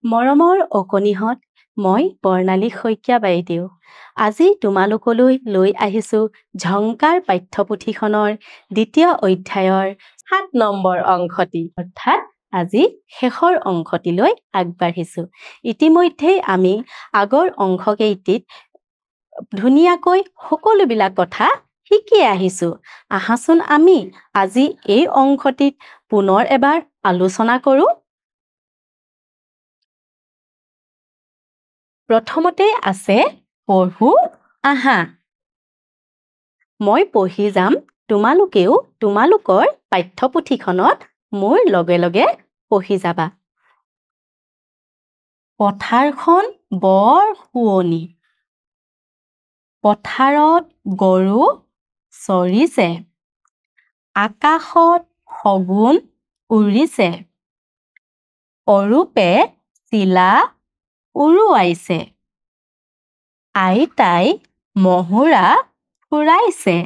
মৰমৰ অকণিহঁত, মই বৰ্ণালী শইকীয়া বাইদেউ। আজি তোমালোকলৈ লৈ আহিছোঁ ঝংকাৰ পাঠ্যপুথিখনৰ ২য় অধ্যায়ৰ ৭ নম্বৰ অংশটি, অৰ্থাৎ আজি শেষৰ অংশটিলৈ আগবাঢ়িছোঁ। ইতিমধ্যেই আমি আগৰ অংশকেইটিত ধুনীয়াকৈ সকলোবিলাক কথা শিকি আহিছোঁ। আহাচোন আমি আজি এই অংশটিত পুনৰ এবাৰ আলোচনা কৰোঁ। প্ৰথমতে আছে পঢ়ো আহা। মই পঢ়ি যাম, তোমালোকেও তোমালোকৰ পাঠ্যপুথিখনত মোৰ লগে লগে পঢ়ি যাবা। পথাৰখন বৰ শুৱনি। পথাৰত গৰু চৰিছে। আকাশত শগুন উৰিছে। অৰূপে চিলা উৰুৱাইছে। আইতাই মহুৰা ফুৰাইছে।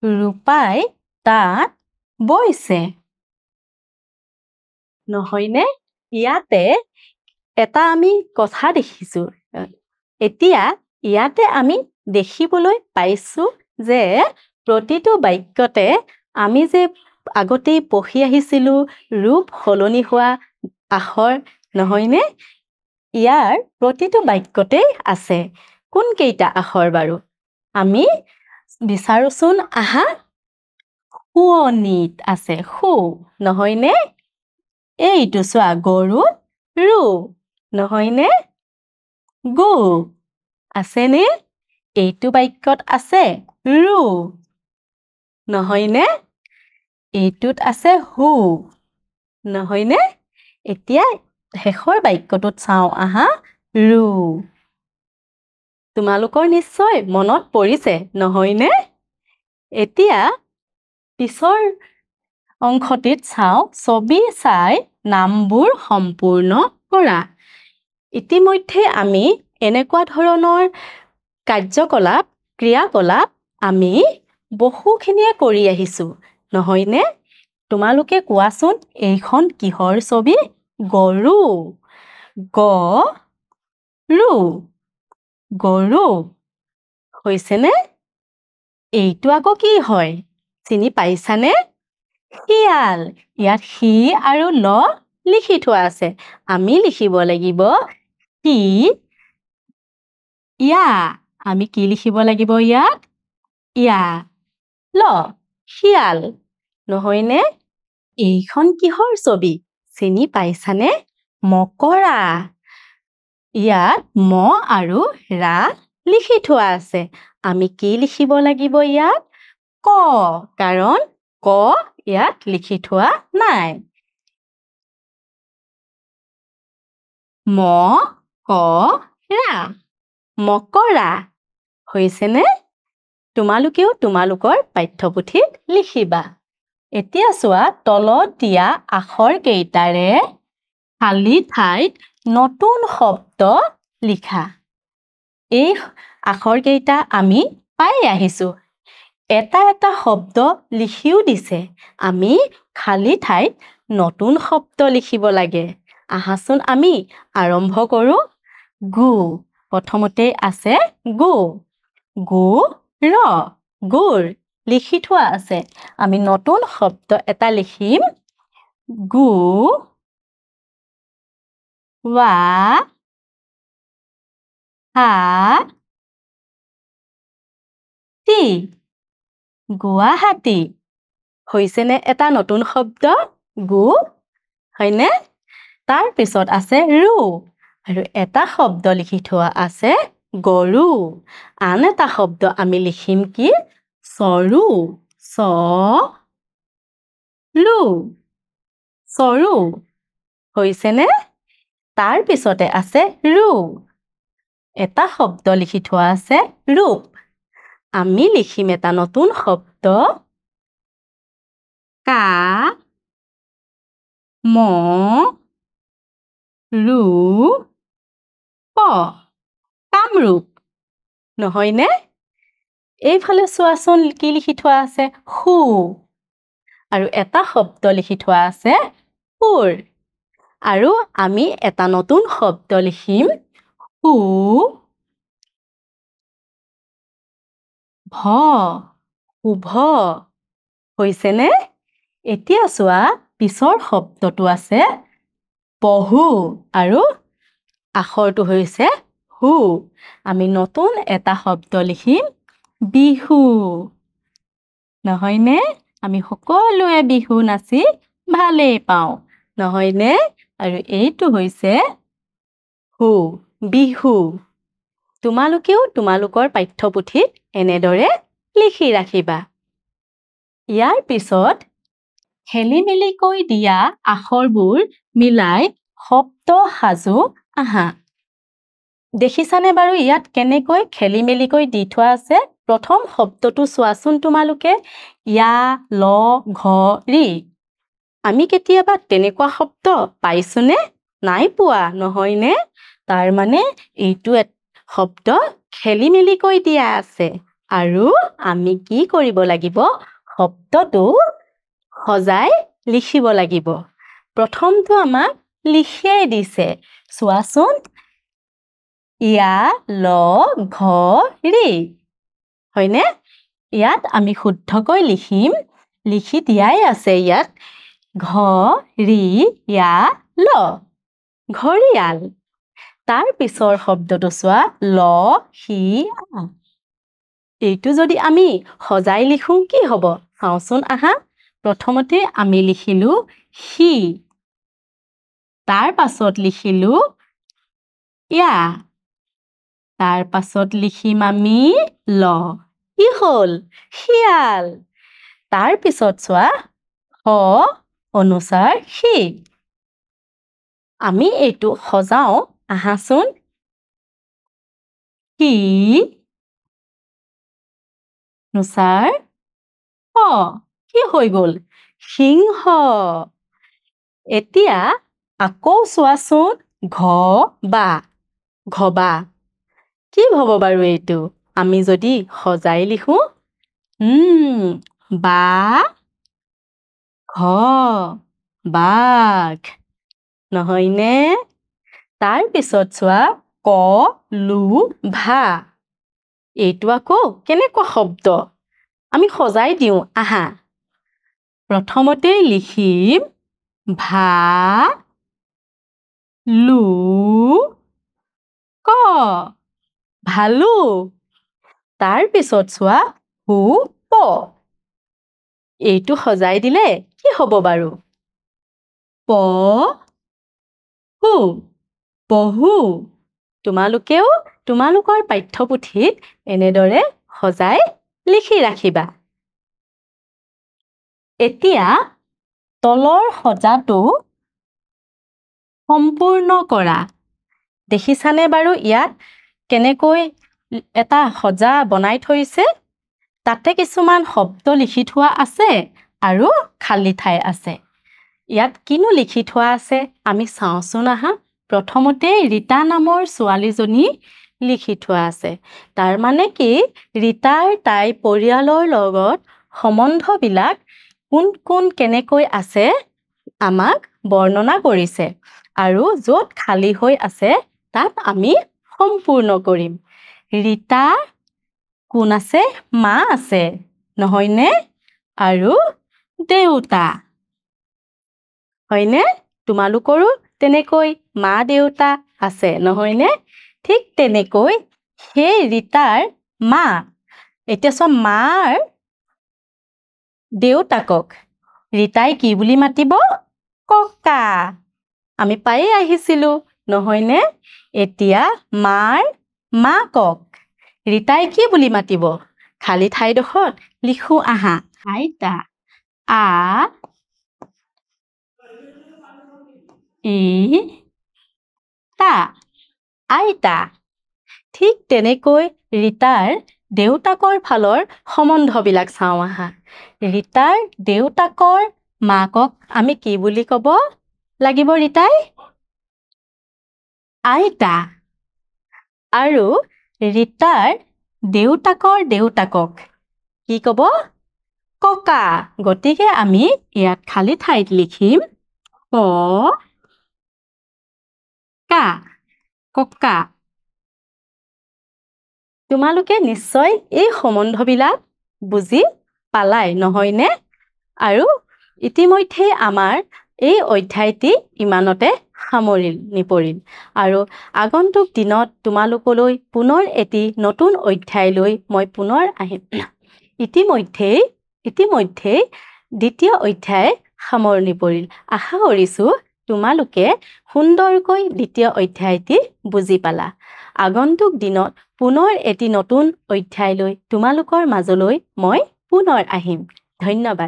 ৰূপাই তাঁত বৈছে। নহয়নে? ইয়াতে এটা আমি কথা দেখিছোঁ। এতিয়া ইয়াতে আমি দেখিবলৈ পাইছোঁ যে প্ৰতিটো বাক্যতে আমি যে আগতেই পঢ়ি আহিছিলোঁ ৰূপ সলনি হোৱা আখৰ, নহয়নে? ইয়াৰ প্ৰতিটো বাক্যতেই আছে। কোনকেইটা আখৰ বাৰু? আমি বিচাৰোচোন আহা। শুৱনিত আছে সু, নহয়নে? এইটো চোৱা গৰুত ৰু, নহয়নে? গু আছেনে? এইটো বাক্যত আছে ৰু, নহয়নে? এইটোত আছে হু, নহয়নে? এতিয়া শেষৰ বাক্যটোত চাওঁ আহা, ৰু। তোমালোকৰ নিশ্চয় মনত পৰিছে, নহয়নে? এতিয়া পিছৰ অংশটিত চাওঁ, ছবি চাই নামবোৰ সম্পূৰ্ণ কৰা। ইতিমধ্যে আমি এনেকুৱা ধৰণৰ কাৰ্যকলাপ, ক্ৰিয়াকলাপ আমি বহুখিনিয়ে কৰি আহিছোঁ, নহয়নে? তোমালোকে কোৱাচোন এইখন কিহৰ ছবি? গৰু। গ-ৰু, গৰু। হৈছেনে? এইটো আকৌ কি হয়? চিনি পাইছানে? শিয়াল। ইয়াত সি আৰু ল লিখি থোৱা আছে। আমি লিখিব লাগিব সি, ইয়া। আমি কি লিখিব লাগিব ইয়াত? ইয়া। ল, শিয়াল। নহয়নে? এইখন কিহৰ ছবি? চিনি পাইছানে? মকৰা। ইয়াত ম আৰু ৰা লিখি থোৱা আছে। আমি কি লিখিব লাগিব ইয়াত? ক, কাৰণ ক ইয়াত লিখি থোৱা নাই। ম, ক, ৰা, মকৰা। হৈছেনে? তোমালোকেও তোমালোকৰ পাঠ্যপুথিত লিখিবা। এতিয়া চোৱা তলত দিয়া আখৰ কেইটাৰে খালী ঠাইত নতুন শব্দ লিখা। এই আখৰ কেইটা আমি পাই আহিছোঁ। এটা এটা শব্দ লিখিও দিছে। আমি খালী ঠাইত নতুন শব্দ লিখিব লাগে। আহাচোন আমি আৰম্ভ কৰোঁ। গু, প্ৰথমতে আছে গু। গু-ৰ, গুৰ লিখি থোৱা আছে। আমি নতুন শব্দ এটা লিখিম। গু-ৱা-হা-তি, গুৱাহাটী। হৈছেনে এটা নতুন শব্দ? গু, হয়নে? তাৰ পিছত আছে ৰু, আৰু এটা শব্দ লিখি থোৱা আছে গৰু। আন এটা শব্দ আমি লিখিম কি? চৰু। চ-ৰু, চৰু। হৈছেনে? তাৰ পিছতে আছে ৰু। এটা শব্দ লিখি থোৱা আছে ৰূপ। আমি লিখিম এটা নতুন শব্দ কা-ম-ৰু-প, কামৰূপ। নহয়নে? এইফালে চোৱাচোন কি লিখি থোৱা আছে? সু। আৰু এটা শব্দ লিখি থোৱা আছে সুৰ। আৰু আমি এটা নতুন শব্দ লিখিম সু ভ শুভ হৈছেনে এতিয়া চোৱা পিছৰ শব্দটো আছে পহু আৰু আখৰটো হৈছে হু আমি নতুন এটা শব্দ লিখিম বিহু নহয়নে আমি সকলোৱে বিহু নাচি ভালেই পাওঁ নহয়নে আৰু এইটো হৈছে হু বিহু তোমালোকেও তোমালোকৰ পাঠ্যপুথিত এনেদৰে লিখি ৰাখিবা ইয়াৰ পিছত খেলিমেলিকৈ দিয়া আখৰবোৰ মিলাই শব্দ সাজু আহা দেখিছানে বাৰু ইয়াত কেনেকৈ খেলিমেলিকৈ দি থোৱা আছে প্ৰথম শব্দটো চোৱাচোন তোমালোকে ইয়া ল ঘ ৰি আমি কেতিয়াবা তেনেকুৱা শব্দ পাইছোনে নাই পোৱা নহয়নে তাৰ মানে এইটো শব্দ খেলিমেলিকৈ দিয়া আছে আৰু আমি কি কৰিব লাগিব শব্দটো সজাই লিখিব লাগিব প্ৰথমটো আমাক লিখিয়াই দিছে চোৱাচোন ইয়া ল ঘ ৰি হয়নে ইয়াত আমি শুদ্ধকৈ লিখিম লিখি দিয়াই আছে ইয়াত ঘ ৰি ইয়া ল ঘৰিয়াল তাৰ পিছৰ শব্দটো চোৱা ল হি আ এইটো যদি আমি সজাই লিখো কি হ'ব চাওচোন আহা প্ৰথমতে আমি লিখিলো হি তাৰ পাছত লিখিলো ইয়া তাৰ পাছত লিখিম আমি ল কি হ'ল শিয়াল তাৰ পিছত চোৱা হ অনুসাৰ হি আমি এইটো সজাও আহাচোন হি অনুসাৰ হ কি হৈ গ'ল সিংহ এতিয়া আকৌ চোৱাচোন ঘ বা ঘবা কি হ'ব বাৰু এইটো আমি যদি সজাই লিখো বা ঘ বাঘ নহয়নে তাৰ পিছত চোৱা ক লু ভা এইটো আকৌ কেনেকুৱা শব্দ আমি সজাই দিওঁ আহা প্ৰথমতে লিখিম ভা লু ক ভালু তাৰ পিছত চোৱা হু প এইটো সজাই দিলে কি হ'ব বাৰু প হু পহু তোমালোকেও তোমালোকৰ পাঠ্যপুথিত এনেদৰে সজাই লিখি ৰাখিবা এতিয়া তলৰ সজাটো সম্পূৰ্ণ কৰা দেখিছানে বাৰু ইয়াত কেনেকৈ এটা সজা বনাই থৈছে তাতে কিছুমান শব্দ লিখি থোৱা আছে আৰু খালী ঠাই আছে ইয়াত কিনো লিখি থোৱা আছে আমি চাওচোন আহা প্ৰথমতে ৰীতা নামৰ ছোৱালীজনী লিখি থোৱা আছে তাৰ মানে কি ৰীতাৰ তাই পৰিয়ালৰ লগত সম্বন্ধবিলাক কোন কোন কেনেকৈ আছে আমাক বৰ্ণনা কৰিছে আৰু য'ত খালী হৈ আছে তাত আমি সম্পূৰ্ণ কৰিম ৰীতা কোন আছে মা আছে নহয়নে আৰু দেউতা হয়নে তোমালোকৰো তেনেকৈ মা দেউতা আছে নহয়নে ঠিক তেনেকৈ সেই ৰীতাৰ মা এতিয়া সব মাৰ দেউতাকক ৰীতাই কি বুলি মাতিব ককা আমি পাই আহিছিলো নহয়নে এতিয়া মাৰ মাকক ৰীতাই কি বুলি মাতিব খালী ঠাইডোখৰত লিখো আহা আইতা আ ই তা আইতা ঠিক তেনেকৈ ৰীতাৰ দেউতাকৰ ফালৰ সম্বন্ধবিলাক চাওঁ আহা ৰীতাৰ দেউতাকৰ মাকক আমি কি বুলি ক'ব লাগিব ৰীতাই আইতা আৰু ৰীতাৰ দেউতাকৰ দেউতাকক কি ক'ব ককা গতিকে আমি ইয়াত খালী ঠাইত লিখিম ক ককা। তোমালোকে নিশ্চয় এই সম্বন্ধবিলাক বুজি পালাই নহয়নে? আৰু ইতিমধ্যে আমাৰ এই অধ্যায়টি ইমানতে সামৰণি পৰিল আৰু আগন্তুক দিনত তোমালোকলৈ পুনৰ এটি নতুন অধ্যায় লৈ মই পুনৰ আহিম। ইতিমধ্যে দ্বিতীয় অধ্যায় সামৰণি পৰিল। আশা কৰিছোঁ তোমালোকে সুন্দৰকৈ দ্বিতীয় অধ্যায়টি বুজি পালা। আগন্তুক দিনত পুনৰ এটি নতুন অধ্যায় লৈ তোমালোকৰ মাজলৈ মই পুনৰ আহিম। ধন্যবাদ।